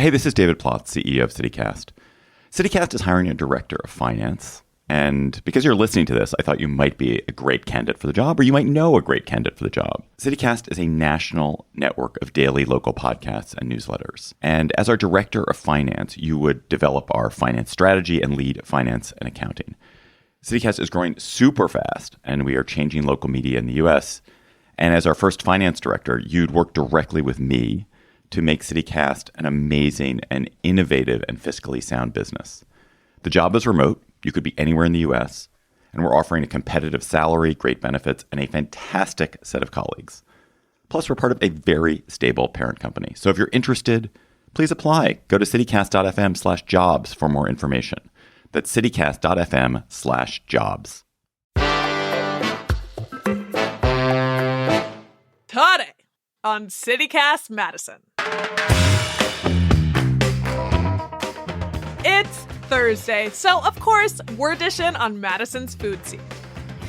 Hey, this is David Plotz, CEO of CityCast. CityCast is hiring a director of finance. And because you're listening to this, I thought you might be a great candidate for the job, or you might know a great candidate for the job. CityCast is a national network of daily local podcasts and newsletters. And as our director of finance, you would develop our finance strategy and lead finance and accounting. CityCast is growing super fast, and we are changing local media in the US. And as our first finance director, you'd work directly with me to make CityCast an amazing and innovative and fiscally sound business. The job is remote. You could be anywhere in the US, and we're offering a competitive salary, great benefits, and a fantastic set of colleagues. Plus, we're part of a very stable parent company. So if you're interested, please apply. Go to citycast.fm/jobs for more information. That's citycast.fm/jobs. Today on CityCast Madison. It's Thursday, so of course, we're dishing on Madison's food scene.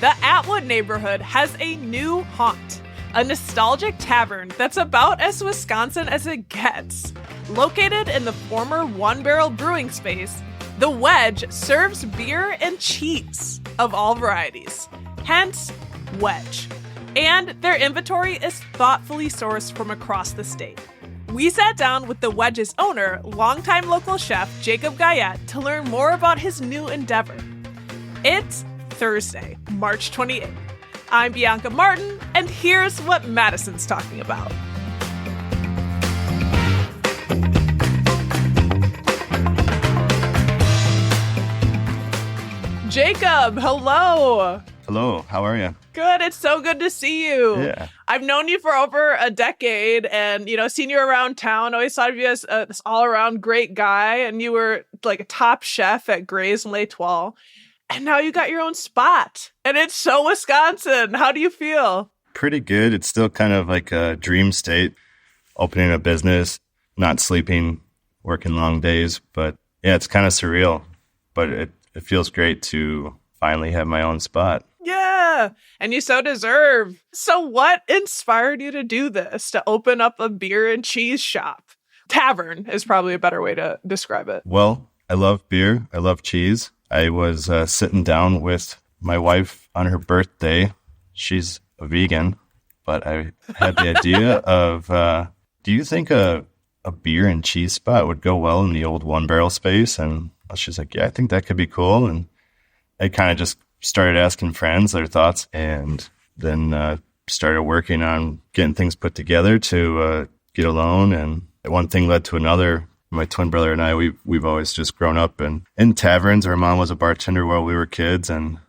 The Atwood neighborhood has a new haunt, a nostalgic tavern that's about as Wisconsin as it gets. Located in the former One Barrel brewing space, The Wedge serves beer and cheese of all varieties, hence Wedge. And their inventory is thoughtfully sourced from across the state. We sat down with the Wedge's owner, longtime local chef Jacob Guyette, to learn more about his new endeavor. It's Thursday, March 28th. I'm Bianca Martin, and here's what Madison's talking about. Jacob, hello. Hello, how are you? Good. It's so good to see you. Yeah. I've known you for over a decade and, seen you around town. Always thought of you as this all-around great guy. And you were like a top chef at Graze in L'Etoile. And now you got your own spot. And it's so Wisconsin. How do you feel? Pretty good. It's still kind of like a dream state, opening a business, not sleeping, working long days. But yeah, it's kind of surreal. But it feels great to finally have my own spot. Yeah, and you so deserve. So what inspired you to do this, to open up a beer and cheese shop? Tavern is probably a better way to describe it. Well, I love beer. I love cheese. I was sitting down with my wife on her birthday. She's a vegan, but I had the idea of, do you think a beer and cheese spot would go well in the old One Barrel space? And she's like, yeah, I think that could be cool. And I kind of just started asking friends their thoughts, and then started working on getting things put together to get a loan. And one thing led to another. My twin brother and I, we've always just grown up in taverns. Our mom was a bartender while we were kids, and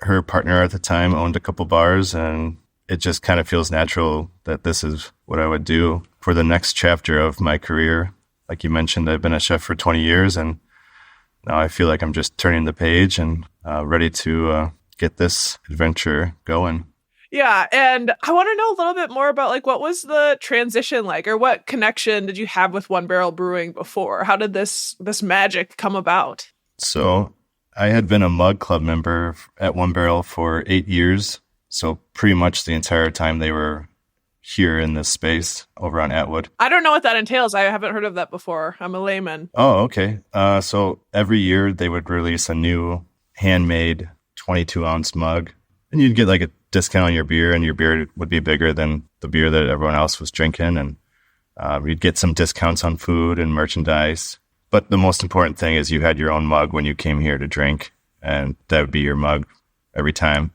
her partner at the time owned a couple bars, and it just kind of feels natural that this is what I would do for the next chapter of my career. Like you mentioned, I've been a chef for 20 years, and now I feel like I'm just turning the page and ready to get this adventure going. Yeah, and I want to know a little bit more about what was the transition like, or what connection did you have with One Barrel Brewing before? How did this magic come about? So I had been a mug club member at One Barrel for 8 years. So pretty much the entire time they were here in this space over on Atwood. I don't know what that entails. I haven't heard of that before. I'm a layman. Oh, okay. So every year they would release a new handmade 22-ounce mug, and you'd get like a discount on your beer, and your beer would be bigger than the beer that everyone else was drinking. And you'd get some discounts on food and merchandise. But the most important thing is you had your own mug when you came here to drink, and that would be your mug every time.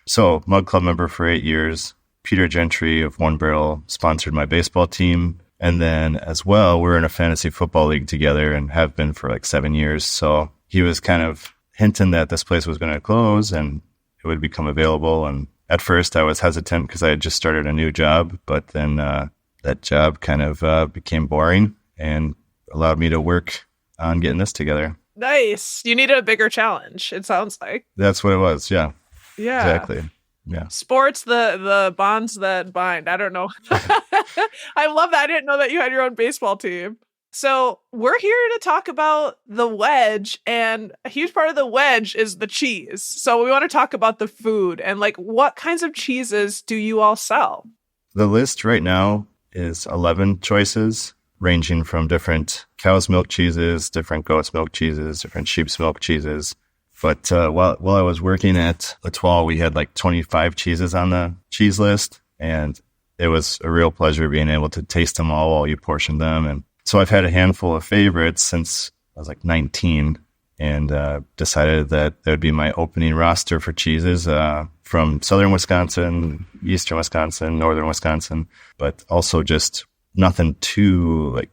So mug club member for 8 years. Peter Gentry of One Barrel sponsored my baseball team. And then as well, we're in a fantasy football league together and have been for 7 years. So he was kind of hinting that this place was going to close and it would become available. And at first I was hesitant because I had just started a new job, but then that job kind of became boring and allowed me to work on getting this together. Nice. You needed a bigger challenge, it sounds like. That's what it was. Yeah. Yeah. Exactly. Yeah. Sports, the bonds that bind. I don't know. I love that. I didn't know that you had your own baseball team. So we're here to talk about the Wedge, and a huge part of the Wedge is the cheese. So we want to talk about the food and what kinds of cheeses do you all sell? The list right now is 11 choices. ranging from different cow's milk cheeses, different goat's milk cheeses, different sheep's milk cheeses. But while I was working at L'Etoile, we had like 25 cheeses on the cheese list, and it was a real pleasure being able to taste them all while you portion them. And so I've had a handful of favorites since I was like 19, and decided that that would be my opening roster for cheeses from southern Wisconsin, eastern Wisconsin, northern Wisconsin, but also just nothing too like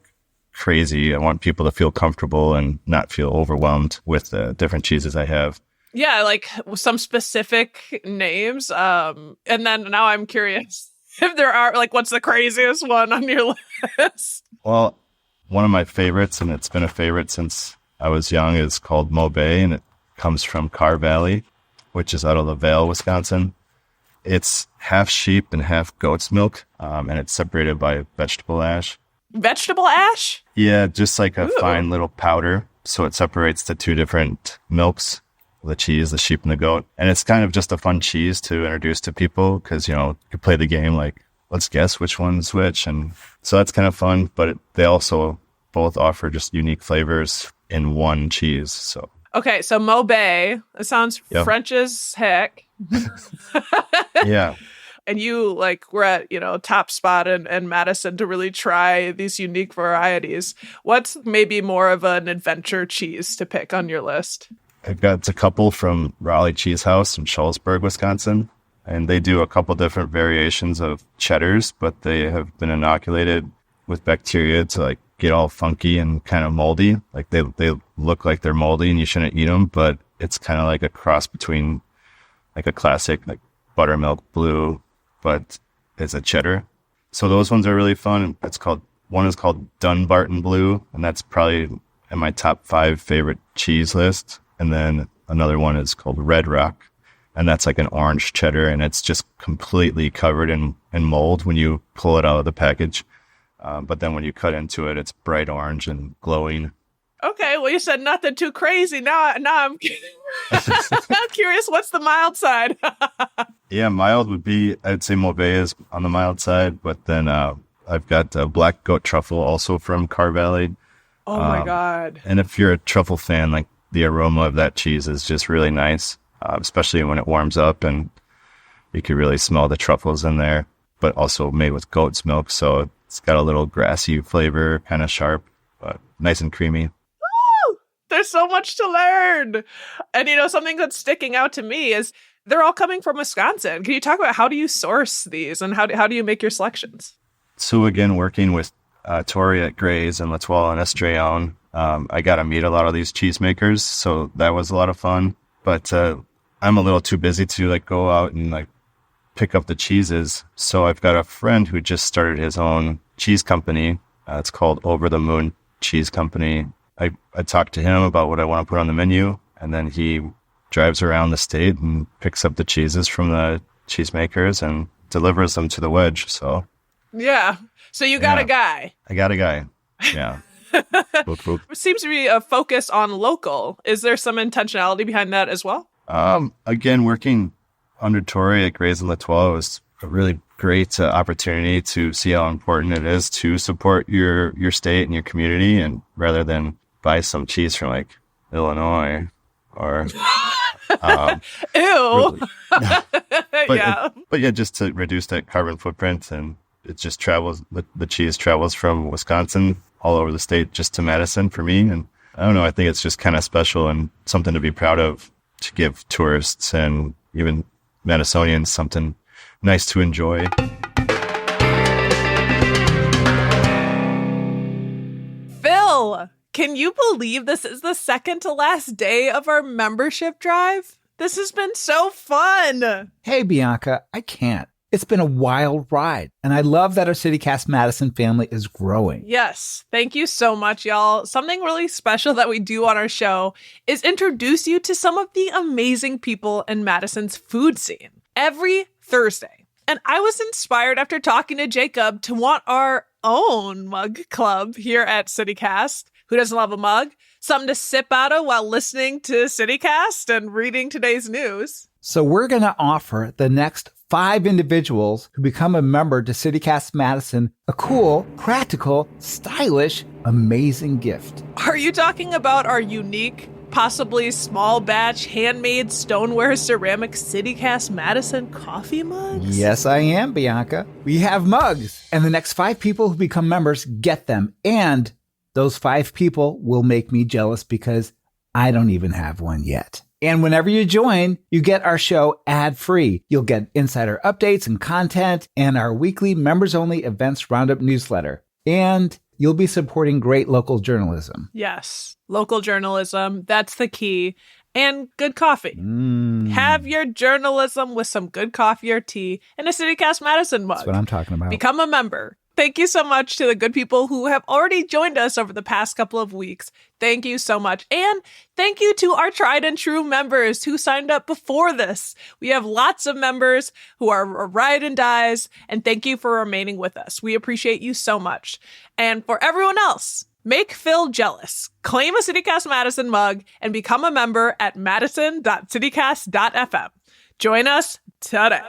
crazy. I want people to feel comfortable and not feel overwhelmed with the different cheeses I have. Yeah, like some specific names. And then now I'm curious if there are, like, what's the craziest one on your list? Well, one of my favorites, and it's been a favorite since I was young, is called Mauvais, and it comes from Carr Valley, which is out of LaVale, Wisconsin. It's half sheep and half goat's milk, and it's separated by vegetable ash. Vegetable ash? Yeah, just like a Ooh. fine little powder. So it separates the two different milks, the cheese, the sheep and the goat. And it's kind of just a fun cheese to introduce to people because, you know, you play the game like, let's guess which one's which. And so that's kind of fun. But they also both offer just unique flavors in one cheese. So Okay, so Mauvais. It sounds Yep. French as heck. yeah. And you, like, were at, top spot in Madison to really try these unique varieties. What's maybe more of an adventure cheese to pick on your list? I've got a couple from Raleigh Cheese House in Shullsburg, Wisconsin. And they do a couple different variations of cheddars, but they have been inoculated with bacteria to like get all funky and kind of moldy. Like they look like they're moldy and you shouldn't eat them, but it's kind of like a cross between like a classic like buttermilk blue, but it's a cheddar. So those ones are really fun. One is called Dunbarton Blue, and that's probably in my top 5 favorite cheese list. And then another one is called Red Rock, and that's like an orange cheddar, and it's just completely covered in mold when you pull it out of the package. But then when you cut into it, it's bright orange and glowing. Okay, well, you said nothing too crazy. Now I'm I'm curious, what's the mild side? Yeah, mild would be, I'd say Mauvais is on the mild side, but then I've got black goat truffle also from Carr Valley. Oh my God. And if you're a truffle fan, like the aroma of that cheese is just really nice, especially when it warms up and you can really smell the truffles in there, but also made with goat's milk. So it's got a little grassy flavor, kind of sharp, but nice and creamy. There's so much to learn. And, something that's sticking out to me is they're all coming from Wisconsin. Can you talk about how do you source these and how do you make your selections? So again, working with Tori at Graze and L'Etoile and Estrellon, I got to meet a lot of these cheesemakers. So that was a lot of fun. But I'm a little too busy to like go out and like pick up the cheeses. So I've got a friend who just started his own cheese company. It's called Over the Moon Cheese Company. I talked to him about what I want to put on the menu, and then he drives around the state and picks up the cheeses from the cheesemakers and delivers them to the wedge. So yeah. So you got a guy. I got a guy. Yeah. Boop, boop. It seems to be a focus on local. Is there some intentionality behind that as well? Again, working under Tori at Graze and L'Etoile was a really great opportunity to see how important it is to support your state and your community, and rather than buy some cheese from like Illinois or ew. But yeah, just to reduce that carbon footprint, and it just travels. The cheese travels from Wisconsin all over the state just to Madison for me, and I don't know. I think it's just kind of special and something to be proud of, to give tourists and even Madisonians something nice to enjoy. Phil, can you believe this is the second to last day of our membership drive? This has been so fun. Hey, Bianca, I can't. It's been a wild ride, and I love that our CityCast Madison family is growing. Yes, thank you so much, y'all. Something really special that we do on our show is introduce you to some of the amazing people in Madison's food scene every Thursday. And I was inspired after talking to Jacob to want our own mug club here at CityCast. Who doesn't love a mug? Something to sip out of while listening to CityCast and reading today's news. So we're going to offer the next 5 individuals who become a member to CityCast Madison a cool, practical, stylish, amazing gift. Are you talking about our unique, possibly small batch, handmade stoneware ceramic CityCast Madison coffee mugs? Yes, I am, Bianca. We have mugs, and the next 5 people who become members get them. And those 5 people will make me jealous because I don't even have one yet. And whenever you join, you get our show ad-free. You'll get insider updates and content and our weekly members-only events roundup newsletter. And you'll be supporting great local journalism. Yes, local journalism. That's the key. And good coffee. Have your journalism with some good coffee or tea in a CityCast Madison mug. That's what I'm talking about. Become a member. Thank you so much to the good people who have already joined us over the past couple of weeks. Thank you so much. And thank you to our tried and true members who signed up before this. We have lots of members who are ride and dies, and thank you for remaining with us. We appreciate you so much. And for everyone else, make Phil jealous. Claim a CityCast Madison mug and become a member at madison.citycast.fm. Join us today.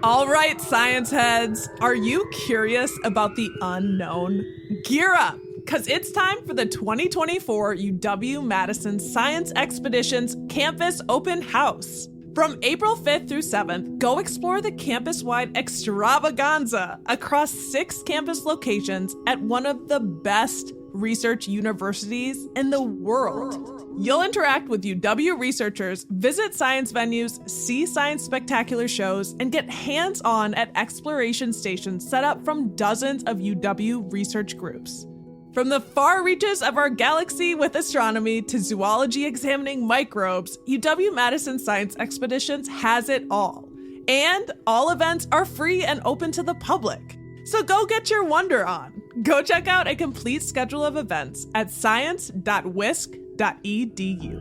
All right, science heads, are you curious about the unknown? Gear up, because it's time for the 2024 UW-Madison Science Expeditions Campus Open House. From April 5th through 7th, go explore the campus-wide extravaganza across 6 campus locations at one of the best research universities in the world. You'll interact with UW researchers, visit science venues, see science spectacular shows, and get hands-on at exploration stations set up from dozens of UW research groups. From the far reaches of our galaxy with astronomy to zoology examining microbes, UW-Madison Science Expeditions has it all. And all events are free and open to the public. So go get your wonder on. Go check out a complete schedule of events at science.wisc.edu.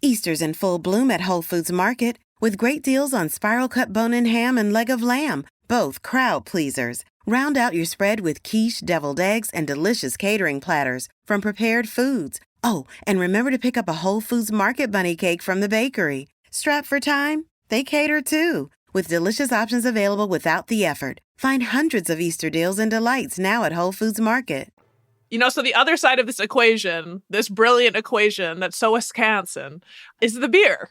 Easter's in full bloom at Whole Foods Market with great deals on spiral cut bone-in ham and leg of lamb, both crowd pleasers. Round out your spread with quiche, deviled eggs, and delicious catering platters from Prepared Foods. Oh, and remember to pick up a Whole Foods Market bunny cake from the bakery. Strapped for time? They cater too, with delicious options available without the effort. Find hundreds of Easter deals and delights now at Whole Foods Market. You know, so the other side of this equation, this brilliant equation that's so Wisconsin, is the beer,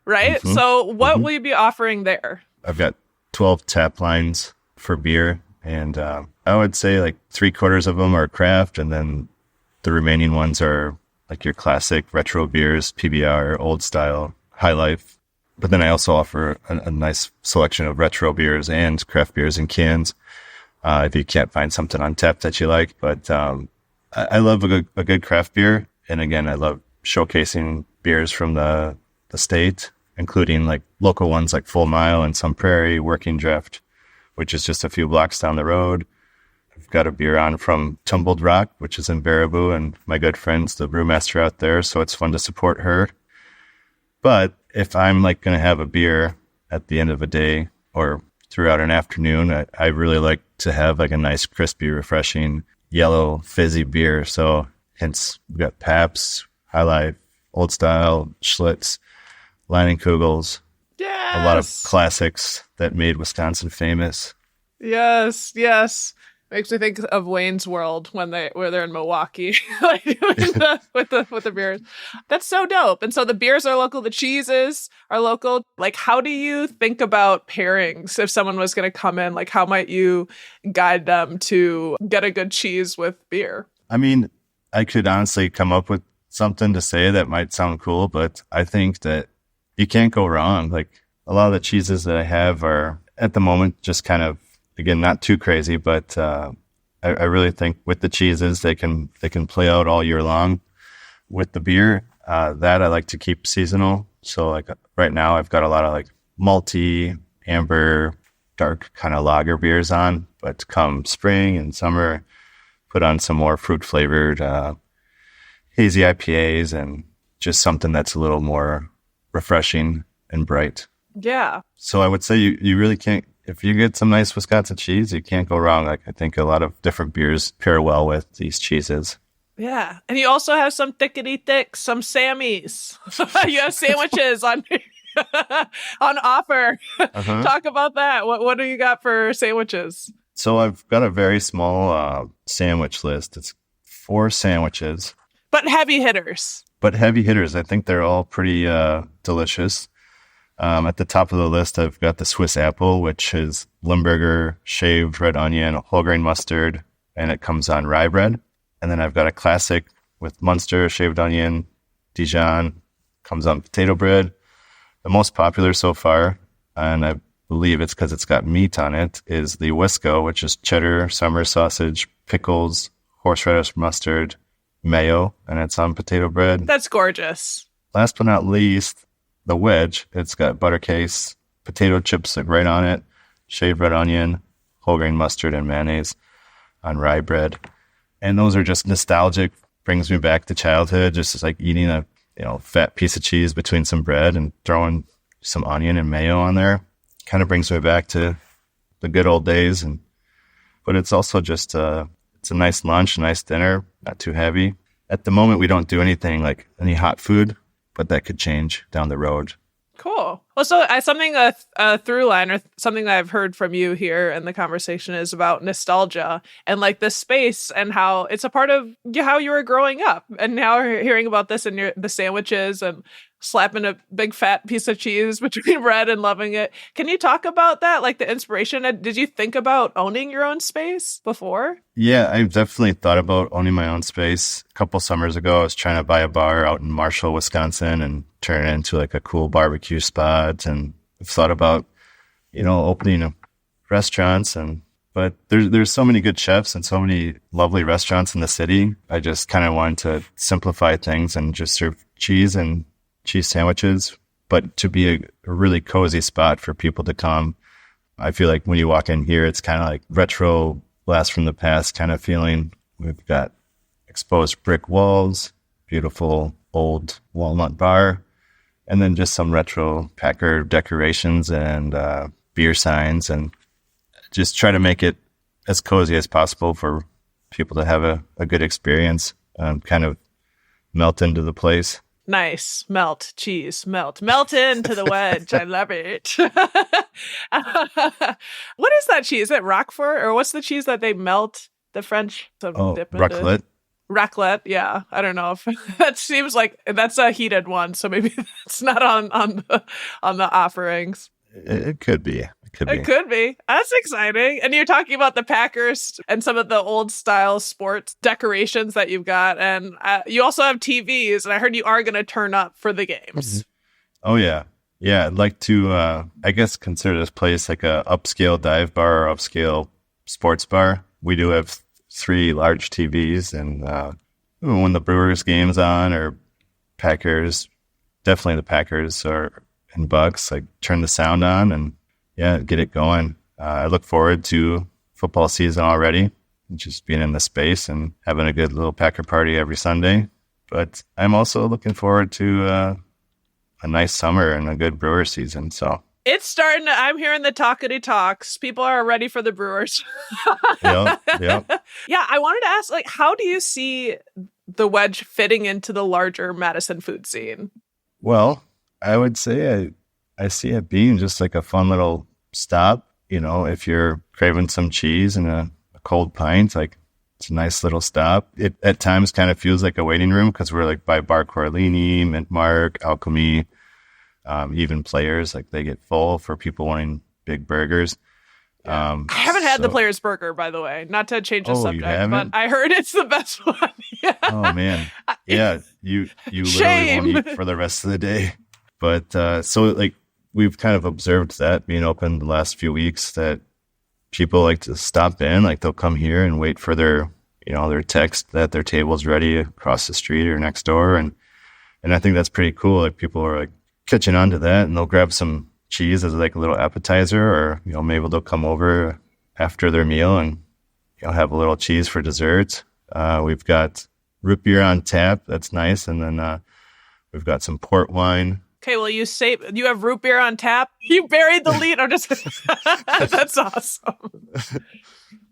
right? Mm-hmm. So what will you be offering there? I've got 12 tap lines for beer, and I would say like 3/4 of them are craft, and then the remaining ones are like your classic retro beers, PBR, old style, high life. But then I also offer a nice selection of retro beers and craft beers in cans if you can't find something on tap that you like. But I love a good craft beer. And again, I love showcasing beers from the state, including like local ones like Full Mile and Sun Prairie, Working Draft, which is just a few blocks down the road. I've got a beer on from Tumbled Rock, which is in Baraboo, and my good friend's the brewmaster out there. So it's fun to support her. But if I'm like going to have a beer at the end of a day or throughout an afternoon, I really like to have like a nice, crispy, refreshing, yellow, fizzy beer. So hence we've got Pabst, High Life, Old Style, Schlitz, Leinenkugels. Yes. A lot of classics that made Wisconsin famous. Yes, yes. Makes me think of Wayne's World where they're in Milwaukee, like with the beers. That's so dope. And so the beers are local, the cheeses are local. Like, how do you think about pairings if someone was going to come in? Like, how might you guide them to get a good cheese with beer? I mean, I could honestly come up with something to say that might sound cool, but I think that you can't go wrong. Like, a lot of the cheeses that I have are at the moment just kind of, again, not too crazy, but I really think with the cheeses, they can play out all year long. With the beer, that I like to keep seasonal. So like right now, I've got a lot of like malty, amber, dark kind of lager beers on. But come spring and summer, put on some more fruit flavored hazy IPAs and just something that's a little more refreshing and bright. Yeah. So I would say you really can't. If you get some nice Wisconsin cheese, you can't go wrong. Like, I think a lot of different beers pair well with these cheeses. Yeah. And you also have some thickety thick, some Sammies. You have sandwiches on on offer. Talk about that. What do you got for sandwiches? So I've got a very small sandwich list. It's 4 sandwiches. But heavy hitters. But heavy hitters, I think they're all pretty delicious. At the top of the list, I've got the Swiss apple, which is Limburger, shaved red onion, whole grain mustard, and it comes on rye bread. And then I've got a classic with Munster, shaved onion, Dijon, comes on potato bread. The most popular so far, and I believe it's because it's got meat on it, is the Wisco, which is cheddar, summer sausage, pickles, horseradish mustard, mayo, and it's on potato bread. That's gorgeous. Last but not least, the wedge. It's got butter case, potato chips right on it, shaved red onion, whole grain mustard, and mayonnaise on rye bread. And those are just nostalgic, brings me back to childhood, just like eating a fat piece of cheese between some bread and throwing some onion and mayo on there. Kind of brings me back to the good old days. But it's also just it's a nice lunch, a nice dinner, not too heavy. At the moment, we don't do anything like any hot food, but that could change down the road. Cool. Well, so something a through line or something that I've heard from you here in the conversation is about nostalgia and like the space and how it's a part of how you were growing up. And now hearing about this and the sandwiches and slapping a big fat piece of cheese between bread and loving it. Can you talk about that? Like the inspiration? Did you think about owning your own space before? Yeah, I've definitely thought about owning my own space. A couple summers ago, I was trying to buy a bar out in Marshall, Wisconsin and turn it into like a cool barbecue spot. And I've thought about, opening restaurants but there's so many good chefs and so many lovely restaurants in the city. I just kind of wanted to simplify things and just serve cheese and cheese sandwiches, but to be a really cozy spot for people to come. I feel like when you walk in here, it's kind of like retro blast from the past kind of feeling. We've got exposed brick walls, beautiful old walnut bar, and then just some retro Packer decorations and beer signs, and just try to make it as cozy as possible for people to have a good experience, kind of melt into the place. Nice. Melt. Cheese. Melt into the wedge. I love it. What is that cheese? Is it Roquefort? Or what's the cheese that they melt? The French dip into? Raclette. Raclette, yeah. I don't know if that seems like that's a heated one, so maybe it's not on the offerings. It could be. It could be. That's exciting. And you're talking about the Packers and some of the old style sports decorations that you've got. And you also have TVs. And I heard you are going to turn up for the games. Oh, yeah. Yeah. I'd like to, I guess, consider this place like a upscale dive bar or upscale sports bar. We do have 3 large TVs. And when the Brewers game's on or Packers, definitely the Packers and Bucks, like turn the sound on and get it going. I look forward to football season already, just being in the space and having a good little Packer party every Sunday. But I'm also looking forward to a nice summer and a good Brewer season. So it's starting I'm hearing the talkity talks. People are ready for the Brewers. Yep. Yeah, I wanted to ask, like, how do you see the wedge fitting into the larger Madison food scene? Well, I would say I see it being just like a fun little stop. If you're craving some cheese and a cold pint, like it's a nice little stop. It at times kind of feels like a waiting room because we're like by Bar Corleone, Mint Mark, Alchemy, even Players, like they get full for people wanting big burgers. I haven't had the Players burger, by the way, not to change the subject, but I heard it's the best one. Yeah. Oh man. Yeah. You literally won't eat for the rest of the day. But so like we've kind of observed that being open the last few weeks that people like to stop in, like they'll come here and wait for their text that their table's ready across the street or next door. And I think that's pretty cool. Like people are like catching on to that and they'll grab some cheese as like a little appetizer or, maybe they'll come over after their meal and, have a little cheese for dessert. We've got root beer on tap. That's nice. And then we've got some port wine. Okay, well, you have root beer on tap. You buried the lead. I'm just that's awesome.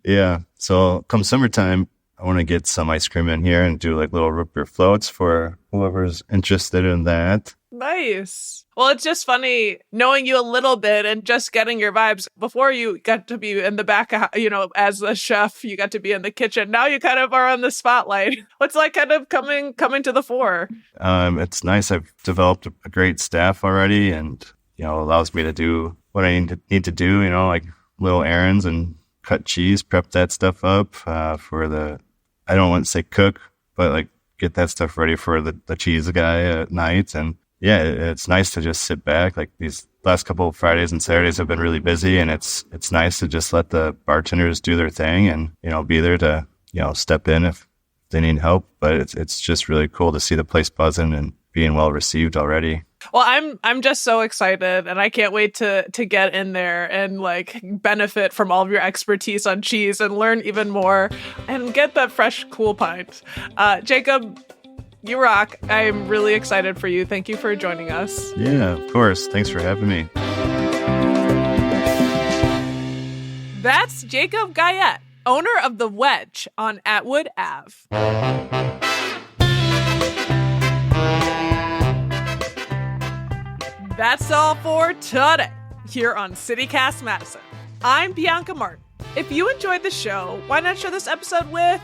Yeah. So come summertime, I want to get some ice cream in here and do like little root beer floats for whoever's interested in that. Nice. Well, it's just funny knowing you a little bit and just getting your vibes. Before you got to be in the back, as a chef, you got to be in the kitchen. Now you kind of are on the spotlight. What's like kind of coming to the fore? It's nice. I've developed a great staff already, and allows me to do what I need to do. Like little errands and cut cheese, prep that stuff up for the. I don't want to say cook, but like get that stuff ready for the cheese guy at night. And yeah, it's nice to just sit back. Like these last couple of Fridays and Saturdays have been really busy, and it's nice to just let the bartenders do their thing and, be there to, step in if they need help. But it's just really cool to see the place buzzing and being well received already. Well, I'm just so excited, and I can't wait to get in there and like benefit from all of your expertise on cheese and learn even more and get that fresh, cool pint. Jacob, you rock. I'm really excited for you. Thank you for joining us. Yeah, of course. Thanks for having me. That's Jacob Guyette, owner of The Wedge on Atwood Ave. That's all for today here on CityCast Madison. I'm Bianca Martin. If you enjoyed the show, why not share this episode with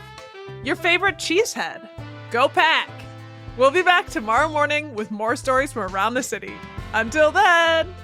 your favorite cheesehead? Go Pack! We'll be back tomorrow morning with more stories from around the city. Until then...